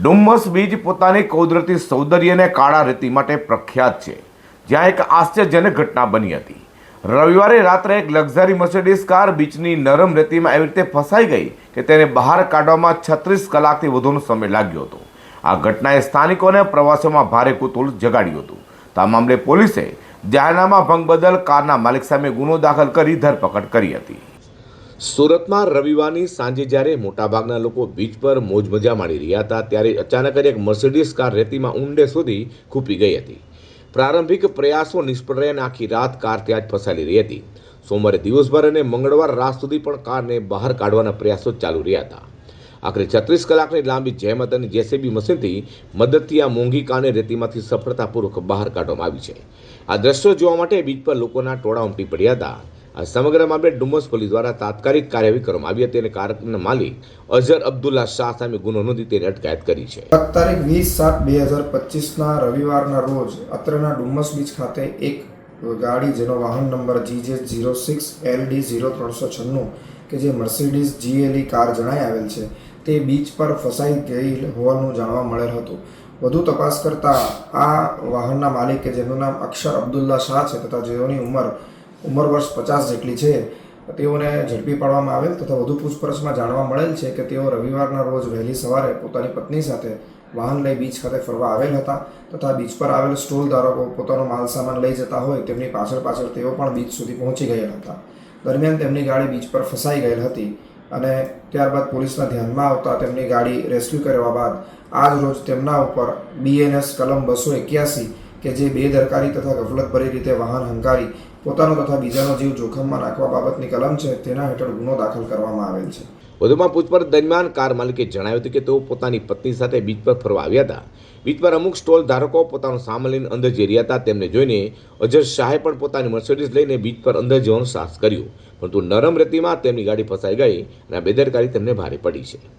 Dumas beach પોતાની કુદરતી સૌંદર્ય અને કાળા રેતી માટે પ્રખ્યાત છે, જ્યાં એક આશ્ચર્યજનક ઘટના બની હતી। રવિવારે રાત્રે એક લક્ઝરી મર્સિડીઝ કાર બીચની નરમ રેતીમાં એવી રીતે ફસાઈ ગઈ કે તેને બહાર કાઢવામાં 36 કલાકથી વધુનો સમય લાગ્યો હતો। આ ઘટનાએ સ્થાનિકોને પ્રવાસીઓમાં ભારે કુતૂહલ જગાડ્યું હતું। તો આ મામલે પોલીસે જાહેરનામા ભંગ બદલ કારના માલિક સામે ગુનો દાખલ કરી ધરપકડ કરી હતી। સુરતમાં રવિવારની સાંજે જ્યારે મોટાભાગના લોકો બીચ પર મોજ મજા માણી રહ્યા હતા, ત્યારે અચાનક જ એક મર્સિડીઝ કાર રેતીમાં ઊંડે સુધી ખૂંપી ગઈ હતી। પ્રારંભિક પ્રયાસો નિષ્ફળ રહ્યા અને આખી રાત કાર ત્યાં જ ફસાયેલી રહી હતી। સોમવારે દિવસભર અને મંગળવાર રાત સુધી પણ કારને બહાર કાઢવાના પ્રયાસો ચાલુ રહ્યા હતા। આખરે 36 કલાકની લાંબી જહેમત અને જેસીબી મશીનથી મદદથી આ મોંઘી કારને રેતીમાંથી સફળતાપૂર્વક બહાર કાઢવામાં આવી છે। આ દ્રશ્યો જોવા માટે બીચ પર લોકોના ટોળા ઉમટી પડ્યા હતા। આ સમગ્ર મામલે ડુમ્મસ પોલીસ દ્વારા તાત્કાલિક કાર્યવાહી કરવામાં આવી હતી અને કારના માલિક અઝર અબ્દુલ્લા શાહ સામે ગુનો નોંધી તેની અટકાયત કરી છે। તારીખ 20/7/2025ના રવિવારના રોજ અત્રેના ડુમ્મસ બીચ ખાતે એક ગાડી જેનો વાહન નંબર GJ06LD0396 કે જે મર્સિડીઝ GLE કાર જણાઈ આવેલ છે, તે બીચ પર ફસાઈ ગઈ હોવાનું જાણવા મળેલ હતું। વધુ તપાસ કરતા આ વાહનના માલિક કે જેનું નામ અક્ષર અબ્દુલ્લા શાહ છે તથા જેઓની ઉંમર વર્ષ 50 જેટલી છે, તેઓને ઝડપી પાડવામાં આવેલ તથા વધુ પૂછપરછમાં જાણવા મળેલ છે કે તેઓ રવિવારના રોજ વહેલી સવારે પોતાની પત્ની સાથે વાહન લઈ બીચ ખાતે ફરવા આવેલ હતા તથા બીચ પર આવેલ સ્ટોલ ધારકો પોતાનો માલ સામાન લઈ જતા હોય તેમની પાછળ તેઓ પણ બીચ સુધી પહોંચી ગયેલ હતા। દરમિયાન તેમની ગાડી બીચ પર ફસાઈ ગયેલ હતી અને ત્યારબાદ પોલીસના ધ્યાનમાં આવતા તેમની ગાડી રેસ્ક્યુ કરવા બાદ આજ રોજ તેમના ઉપર BNS કલમ 281 કે જે બેદરકારી તથા ગફલતભરી રીતે વાહન હંકારી પોતાનો તથા બીજાનો જીવ જોખમમાં નાખવા બાબતની કલમ છે, તેના હેઠળ ગુનો દાખલ કરવામાં આવેલ છે। વધુમાં પૂછપરછ દરમિયાન કાર માલિકે જણાવ્યું હતું કે તેઓ પોતાની પત્ની સાથે બીચ પર ફરવા આવ્યા હતા। બીચ પર અમુક સ્ટોલ ધારકો પોતાનો સામાન લઈને અંદર જઈ રહ્યા હતા। તેમને જોઈને અજર શાહે પણ પોતાની મર્સિડીઝ લઈને બીચ પર અંદર જવાનું સાહસ કર્યું, પરંતુ નરમ રેતીમાં તેમની ગાડી ફસાઈ ગઈ અને આ બેદરકારી તેમને ભારે પડી છે।